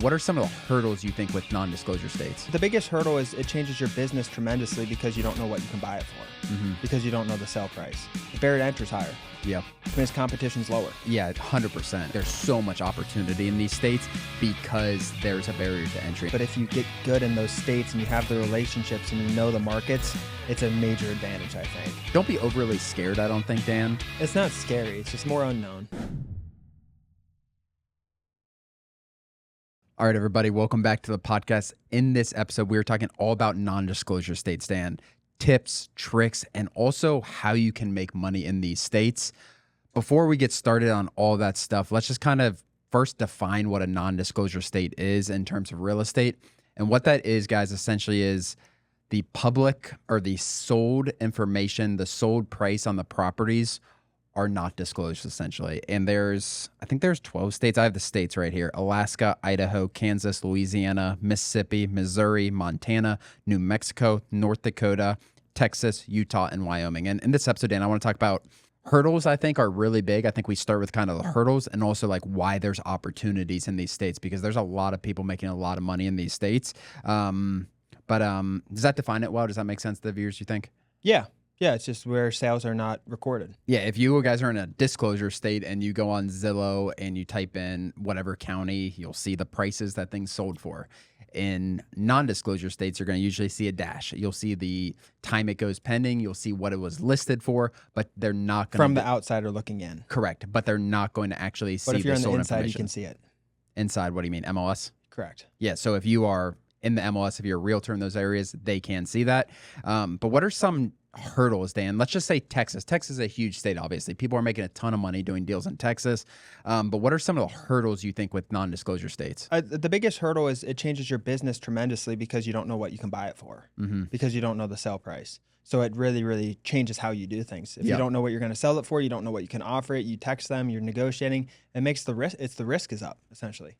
What are some of the hurdles you think with non-disclosure states? The biggest hurdle is it changes your business tremendously because you don't know what you can buy it for, because you don't know the sale price. The barrier to entry is higher. Yeah. Which means competition's lower. Yeah, 100%. There's so much opportunity in these states because there's a barrier to entry. But if you get good in those states and you have the relationships and you know the markets, it's a major advantage, I think. Don't be overly scared, I don't think, Dan. It's not scary. It's just more unknown. All right, everybody, welcome back to the podcast. In this episode, we are talking all about non-disclosure states, Dan. Tips, tricks, and also how you can make money in these states. Before we get started on all that stuff, let's just kind of first define what a non-disclosure state is in terms of real estate. And what that is, guys, essentially is the public or the sold information, the sold price on the properties are not disclosed, essentially. And I think there's 12 states. I have the states right here: Alaska, Idaho, Kansas, Louisiana, Mississippi, Missouri, Montana, New Mexico, North Dakota, Texas, Utah, and Wyoming. And in this episode, Dan, I want to talk about hurdles. I think are really big. I think we start with kind of the hurdles and also like why there's opportunities in these states, because there's a lot of people making a lot of money in these states. Does that define it well? Does that make sense to the viewers, you think? Yeah. Yeah, it's just where sales are not recorded. Yeah, if you guys are in a disclosure state and you go on Zillow and you type in whatever county, you'll see the prices that things sold for. In non-disclosure states, you're going to usually see a dash. You'll see the time it goes pending. You'll see what it was listed for, but they're not going to... From the outsider looking in. Correct, but they're not going to actually see the sold information. But if you're on the inside, you can see it. Inside, what do you mean, MLS? Correct. Yeah, so if you are in the MLS, if you're a realtor in those areas, they can see that. But what are some hurdles, Dan? Let's just say Texas. Texas is a huge state, obviously. People are making a ton of money doing deals in Texas. But what are some of the hurdles you think with non-disclosure states? The biggest hurdle is it changes your business tremendously because you don't know what you can buy it for, because you don't know the sale price. So it really, really changes how you do things. If you don't know what you're going to sell it for, you don't know what you can offer it, you text them, you're negotiating, it makes the risk is up, essentially.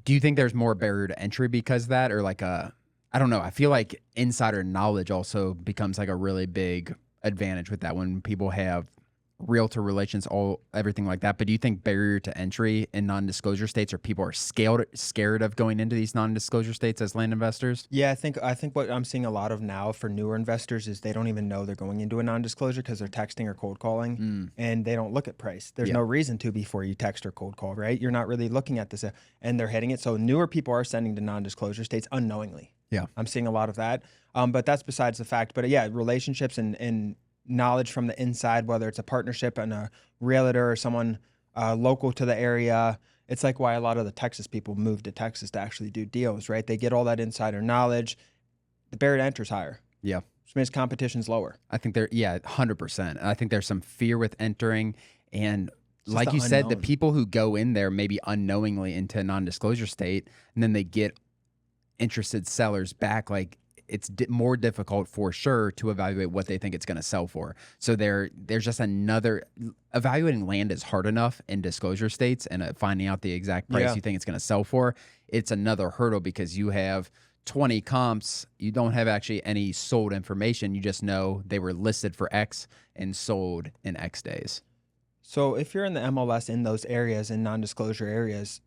Do you think there's more barrier to entry because of that, or like I don't know. I feel like insider knowledge also becomes like a really big advantage with that when people have realtor relations, everything like that. But do you think barrier to entry in non-disclosure states, or people are scared of going into these non-disclosure states as land investors? Yeah, I think what I'm seeing a lot of now for newer investors is they don't even know they're going into a non-disclosure because they're texting or cold calling, and they don't look at price. There's no reason to before you text or cold call, right? You're not really looking at this, and they're hitting it. So newer people are sending to non-disclosure states unknowingly. Yeah, I'm seeing a lot of that. But that's besides the fact. But yeah, relationships and knowledge from the inside, whether it's a partnership and a realtor or someone local to the area. It's like why a lot of the Texas people move to Texas to actually do deals, right? They get all that insider knowledge. The barrier to entry is higher. Yeah. Which means competition's lower. I think 100%. I think there's some fear with entering, and like you said, the people who go in there maybe unknowingly into a non-disclosure state, and then they get interested sellers back, like it's more difficult for sure to evaluate what they think it's going to sell for. So there's just evaluating land is hard enough in disclosure states, and finding out the exact price you think it's going to sell for, it's another hurdle because you have 20 comps. You don't have actually any sold information. You just know they were listed for X and sold in X days. So if you're in the MLS in those areas, in non-disclosure areas,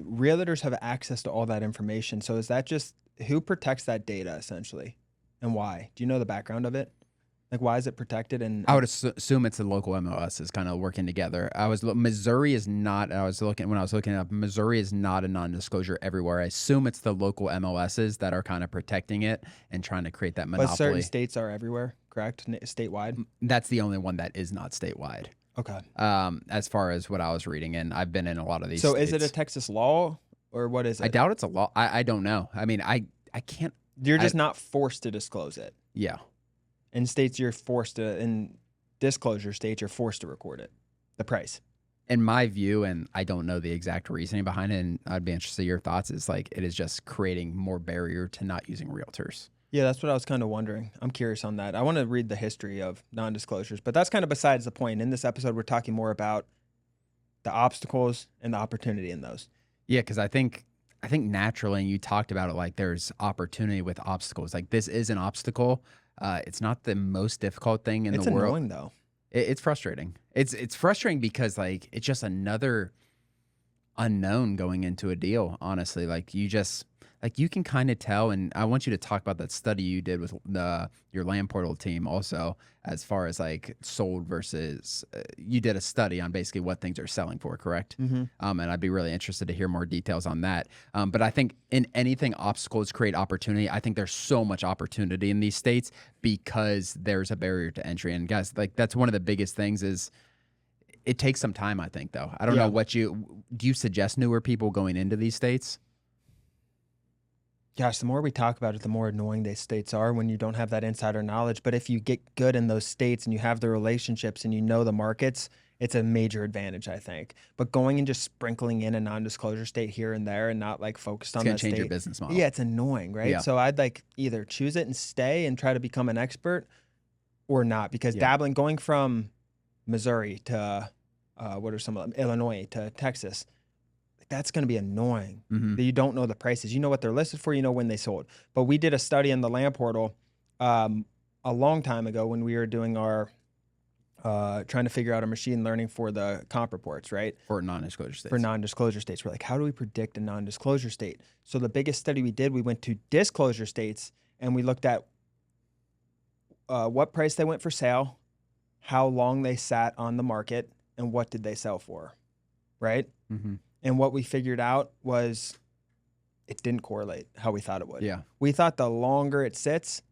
realtors have access to all that information. So is that just who protects that data essentially, and why? Do you know the background of it? Like, why is it protected? And I would assume it's the local MLS is kind of working together. Missouri is not. When I was looking up, Missouri is not a non-disclosure everywhere. I assume it's the local MLSs that are kind of protecting it and trying to create that monopoly. But certain states are everywhere, correct? Statewide. That's the only one that is not statewide. Okay. As far as what I was reading, and I've been in a lot of these. So states. is it a Texas law, or what is it? I doubt it's a law. I don't know. I mean, I can't. You're just not forced to disclose it. Yeah. In states, you're forced to. In disclosure states, you're forced to record it, the price. In my view, and I don't know the exact reasoning behind it, and I'd be interested in your thoughts, is like it is just creating more barrier to not using realtors. Yeah, that's what I was kind of wondering. I'm curious on that. I want to read the history of non-disclosures, but that's kind of besides the point. In this episode, we're talking more about the obstacles and the opportunity in those. Yeah, because I think naturally, and you talked about it, like there's opportunity with obstacles. Like this is an obstacle. It's not the most difficult thing in the world. It's annoying though. It's frustrating. It's frustrating because like it's just another unknown going into a deal, honestly. Like you can kind of tell, and I want you to talk about that study you did with your land portal team also, as far as like sold versus you did a study on basically what things are selling for, correct? And I'd be really interested to hear more details on that. But I think in anything, obstacles create opportunity. I think there's so much opportunity in these states because there's a barrier to entry. And guys, like that's one of the biggest things is it takes some time, I think, though. I don't know what do you suggest newer people going into these states? Gosh, the more we talk about it, the more annoying these states are when you don't have that insider knowledge. But if you get good in those states and you have the relationships and you know the markets, it's a major advantage, I think. But going and just sprinkling in a non-disclosure state here and there and not like focused on that state, Change your business model. yeah, it's annoying, right? Yeah. So I'd like either choose it and stay and try to become an expert, or not, because dabbling, going from Missouri to what are some of them, Illinois to Texas, that's going to be annoying. That you don't know the prices. You know what they're listed for. You know when they sold. But we did a study in the land portal a long time ago when we were doing our trying to figure out our machine learning for the comp reports, right? For non-disclosure states. For non-disclosure states. We're like, how do we predict a non-disclosure state? So the biggest study we did, we went to disclosure states and we looked at what price they went for sale, how long they sat on the market, and what did they sell for, right? And what we figured out was it didn't correlate how we thought it would. Yeah. We thought the longer it sits,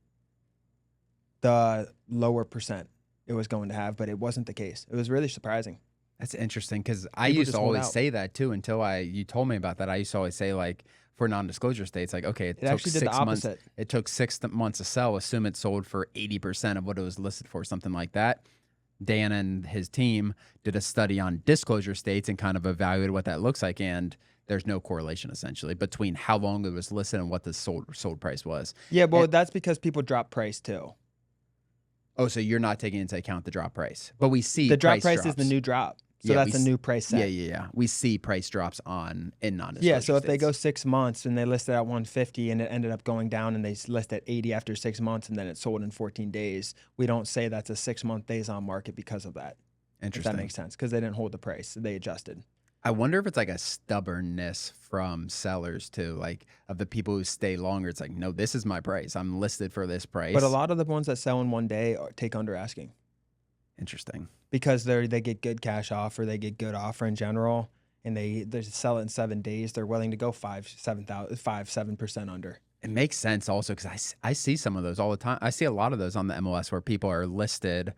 the lower percent it was going to have, but it wasn't the case. It was really surprising. That's interesting because I used to always say that too until you told me about that. I used to always say like for non-disclosure states, like, okay, it took 6 months. It took 6 months to sell. Assume it sold for 80% of what it was listed for, something like that. Dan and his team did a study on disclosure states and kind of evaluated what that looks like. And there's no correlation essentially between how long it was listed and what the sold price was. Yeah, well, that's because people drop price too. Oh, so you're not taking into account the drop price, but we see the drop price is the new drop. So that's a new price set. Yeah. We see price drops in non-disclosure Yeah, so if states. they go 6 months and they listed at 150 and it ended up going down and they list at 80 after 6 months and then it sold in 14 days, we don't say that's a 6-month days on market because of that. Interesting. If that makes sense, because they didn't hold the price. They adjusted. I wonder if it's like a stubbornness from sellers too, like of the people who stay longer. It's like, no, this is my price. I'm listed for this price. But a lot of the ones that sell in one day take under asking. Interesting. Because they get good cash offer, they get good offer in general, and they sell it in 7 days. They're willing to go 7% under. It makes sense also because I see some of those all the time. I see a lot of those on the MLS where people are listed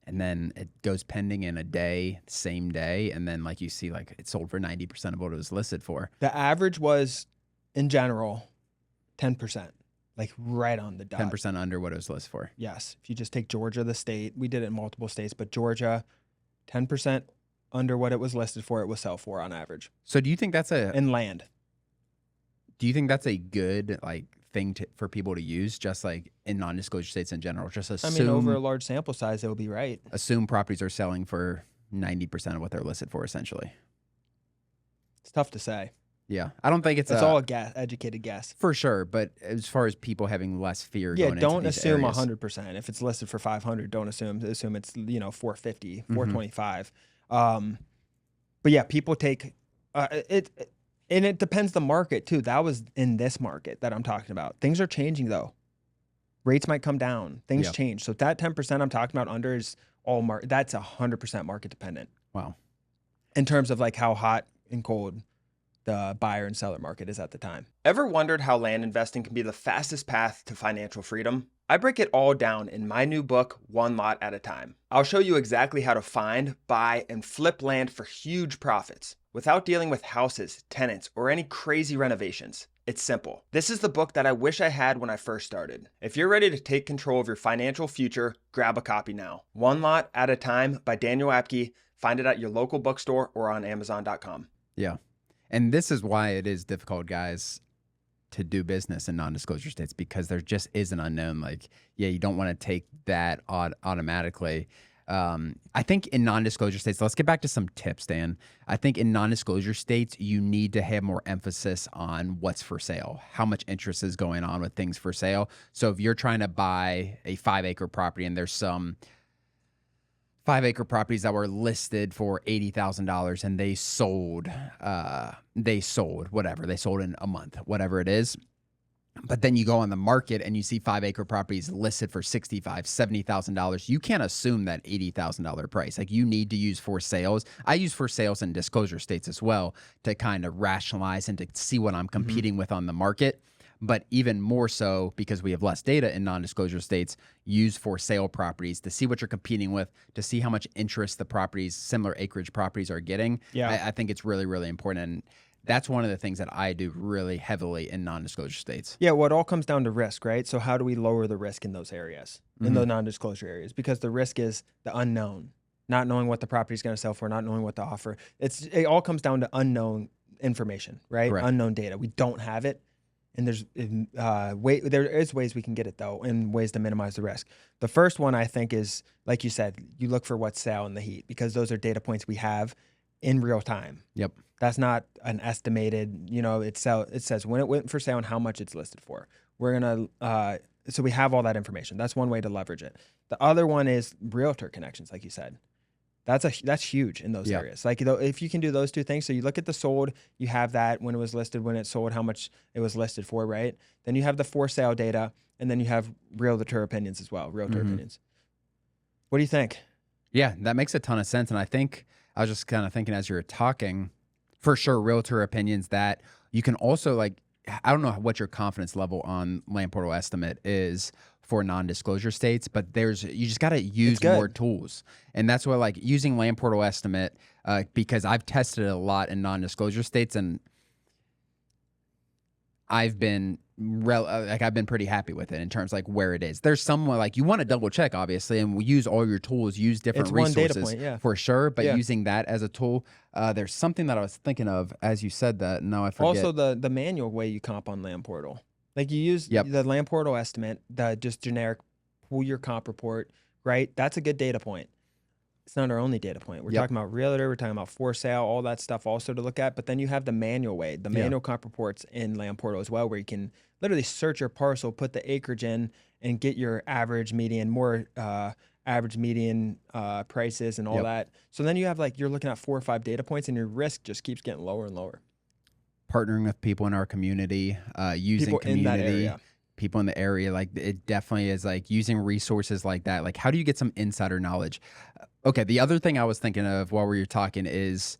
and then it goes pending in a day, same day, and then like you see like it sold for 90% of what it was listed for. The average was, in general, 10%. Like right on the dot. 10% under what it was listed for. Yes. If you just take Georgia, the state, we did it in multiple states, but Georgia, 10% under what it was listed for, it will sell for on average. So do you think that's in land? Do you think that's a good like thing for people to use, just like in non-disclosure states in general? Just assume. I mean, over a large sample size, it will be right. Assume properties are selling for 90% of what they're listed for, essentially. It's tough to say. Yeah, I don't think it's all a educated guess. For sure, but as far as people having less fear going into don't these assume areas. 100%. If it's listed for 500, don't assume it's 450, 425. But yeah, people take it, and it depends the market too. That was in this market that I'm talking about. Things are changing though. Rates might come down. Things change. So that 10% I'm talking about under is all that's 100% market dependent. Wow. In terms of like how hot and cold the buyer and seller market is at the time. Ever wondered how land investing can be the fastest path to financial freedom? I break it all down in my new book, One Lot at a Time. I'll show you exactly how to find, buy, and flip land for huge profits without dealing with houses, tenants, or any crazy renovations. It's simple. This is the book that I wish I had when I first started. If you're ready to take control of your financial future, grab a copy now. One Lot at a Time by Daniel Apke. Find it at your local bookstore or on Amazon.com. Yeah. And this is why it is difficult, guys, to do business in non-disclosure states, because there just is an unknown. Like, yeah, you don't want to take that automatically. I think in non-disclosure states, let's get back to some tips, Dan. I think in non-disclosure states, you need to have more emphasis on what's for sale, how much interest is going on with things for sale. So if you're trying to buy a 5-acre property and there's some 5-acre properties that were listed for $80,000 and they sold whatever. They sold in a month, whatever it is. But then you go on the market and you see 5-acre properties listed for $65,000, $70,000. You can't assume that $80,000 price. Like, you need to use for sales. I use for sales in disclosure states as well to kind of rationalize and to see what I'm competing with on the market. But even more so, because we have less data in non-disclosure states, use for sale properties to see what you're competing with, to see how much interest the properties, similar acreage properties are getting. Yeah. I think it's really, really important. And that's one of the things that I do really heavily in non-disclosure states. Yeah, well, it all comes down to risk, right? So how do we lower the risk in those areas, in the non-disclosure areas? Because the risk is the unknown, not knowing what the property is going to sell for, not knowing what to offer. It all comes down to unknown information, right? Correct. Unknown data. We don't have it, and there is ways we can get it though, and ways to minimize the risk. The first one I think is, like you said, you look for what's sale in the heat, because those are data points we have in real time. Yep. That's not an estimated, it says when it went for sale and how much it's listed for. We're going to, so we have all that information. That's one way to leverage it. The other one is realtor connections, like you said. That's huge in those areas. Like, if you can do those two things, so you look at the sold, you have that when it was listed, when it sold, how much it was listed for, right? Then you have the for sale data, and then you have realtor opinions as well, realtor opinions. What do you think? Yeah, that makes a ton of sense. And I think I was just kind of thinking as you were talking, for sure, realtor opinions, that you can also, like, I don't know what your confidence level on Land Portal Estimate is for non-disclosure states, but you just got to use more tools. And that's why, like, using Land Portal Estimate, because I've tested it a lot in non-disclosure states, and I've been pretty happy with it in terms of, like, where it is. There's some, like, you want to double check, obviously, and we use all your tools, use different resources for sure. But using that as a tool, there's something that I was thinking of as you said that. No, I forget. Also, the manual way you comp on Land Portal, like, you use the Land Portal Estimate, the just generic pull your comp report, right? That's a good data point. It's not our only data point. We're talking about realtor, we're talking about for sale, all that stuff also to look at. But then you have the manual way, the manual comp reports in Land Portal as well, where you can literally search your parcel, put the acreage in, and get your average, median, average, median prices and all that. So then you have, like, you're looking at 4 or 5 data points, and your risk just keeps getting lower and lower. Partnering with people in our community, using people community. in that area. People in the area, like, it definitely is, like, using resources like that. Like, how do you get some insider knowledge? Okay, the other thing I was thinking of while we were talking is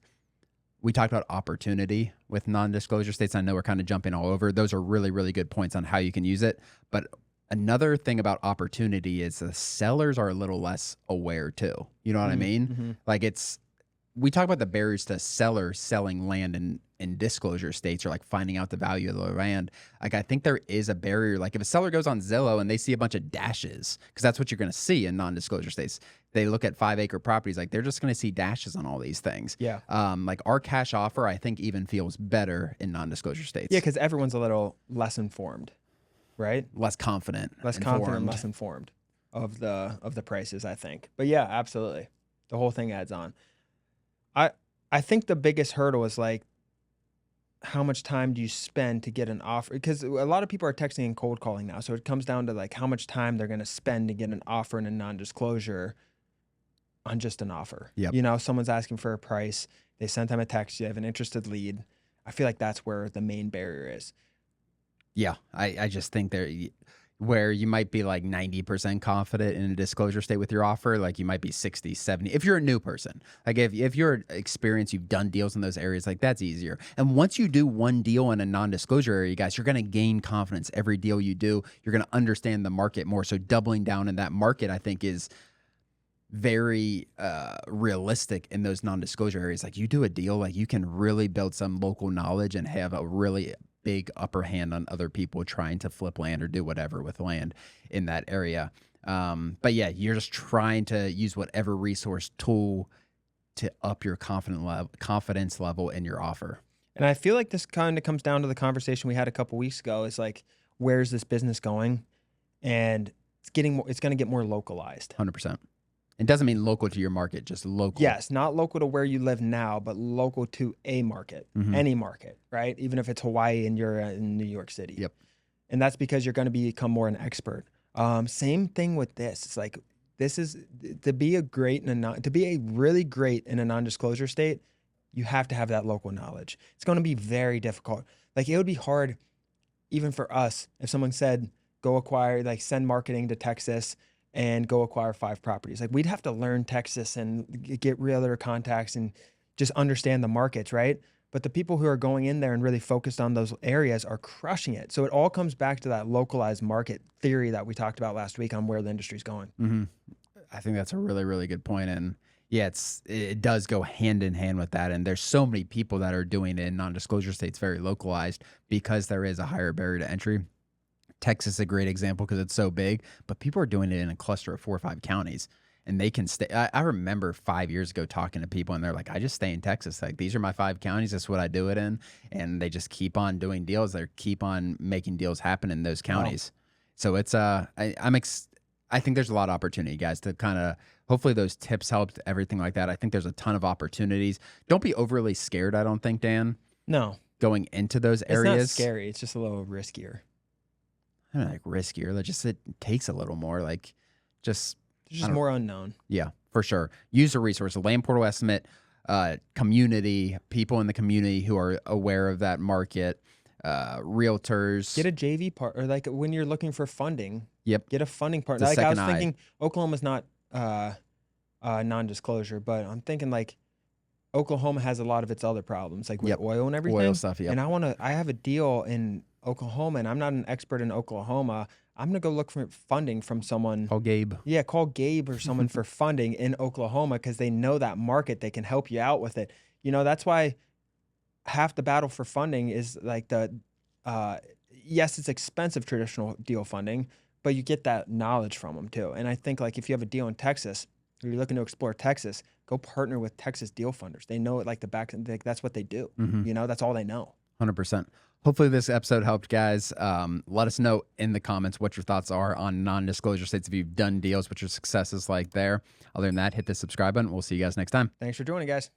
we talked about opportunity with non-disclosure states. I know we're kind of jumping all over. Those are really, really good points on how you can use it. But another thing about opportunity is the sellers are a little less aware too. You know what I mean? Like, we talk about the barriers to sellers selling land in disclosure states, or, like, finding out the value of the land. Like, I think there is a barrier. Like, if a seller goes on Zillow and they see a bunch of dashes, because that's what you're going to see in non-disclosure states. They look at 5-acre properties, like, they're just going to see dashes on all these things. Yeah. Like, our cash offer, I think, even feels better in non-disclosure states. Yeah, because everyone's a little less informed, right? Less confident, less informed of the prices, I think. But yeah, absolutely, the whole thing adds on. I think the biggest hurdle is, like, how much time do you spend to get an offer? Because a lot of people are texting and cold calling now, so it comes down to, like, how much time they're going to spend to get an offer in a non-disclosure on just an offer. Yep. Someone's asking for a price, they sent them a text, you have an interested lead. I feel like that's where the main barrier is. Yeah, I just think where you might be, like, 90% confident in a disclosure state with your offer, like, you might be 60, 70. If you're a new person, like, if you're experienced, you've done deals in those areas, like, that's easier. And once you do one deal in a non-disclosure area, guys, you're going to gain confidence every deal you do. You're going to understand the market more. So doubling down in that market, I think, is very realistic in those non-disclosure areas. Like, you do a deal, like, you can really build some local knowledge and have a really big upper hand on other people trying to flip land or do whatever with land in that area. But yeah, you're just trying to use whatever resource tool to up your confidence level in your offer. And I feel like this kind of comes down to the conversation we had a couple weeks ago. Is, like, where's this business going? And it's going to get more localized. 100%. It doesn't mean local to your market, just local. Yes, not local to where you live now, but local to a market, any market, right? Even if it's Hawaii and you're in New York City. Yep. And that's because you're going to become more an expert. Same thing with this. It's like this is to be a great in a non, to be a really great in a non-disclosure state, you have to have that local knowledge. It's going to be very difficult. Like it would be hard even for us if someone said go acquire, like send marketing to Texas and go acquire 5 properties. Like we'd have to learn Texas and get realtor contacts and just understand the markets, right? But the people who are going in there and really focused on those areas are crushing it. So it all comes back to that localized market theory that we talked about last week on where the industry's going. Mm-hmm. I think that's a really, really good point. And yeah, it does go hand in hand with that. And there's so many people that are doing it in non-disclosure states, very localized, because there is a higher barrier to entry. Texas is a great example because it's so big, but people are doing it in a cluster of 4 or 5 counties. And they can stay. I remember 5 years ago talking to people, and they're like, "I just stay in Texas. Like these are my 5 counties. That's what I do it in." And they just keep on doing deals. They keep on making deals happen in those counties. Wow. So it's I think there's a lot of opportunity, guys, to kind of hopefully those tips helped, everything like that. I think there's a ton of opportunities. Don't be overly scared. I don't think, Dan. No, going into those areas. It's not scary. It's just a little riskier. I don't know, like riskier. Like just it takes a little more. Like just. There's just more unknown. Yeah, for sure. User resource, a land portal estimate, community, people in the community who are aware of that market, realtors. Get a JV part, or like when you're looking for funding. Yep. Get a funding partner. Like I was thinking, Oklahoma's not non-disclosure, but I'm thinking like Oklahoma has a lot of its other problems, like with oil and everything. Oil stuff, yeah. And I have a deal in Oklahoma, and I'm not an expert in Oklahoma. I'm going to go look for funding from someone. Call Gabe. Yeah, call Gabe or someone for funding in Oklahoma because they know that market. They can help you out with it. You know, that's why half the battle for funding is like yes, it's expensive traditional deal funding, but you get that knowledge from them too. And I think like if you have a deal in Texas or you're looking to explore Texas, go partner with Texas deal funders. They know it like the back, that's what they do. Mm-hmm. You know, that's all they know. 100%. Hopefully this episode helped, guys. Let us know in the comments what your thoughts are on non-disclosure states, if you've done deals, what your successes like there. Other than that, hit the subscribe button. We'll see you guys next time. Thanks for joining, guys.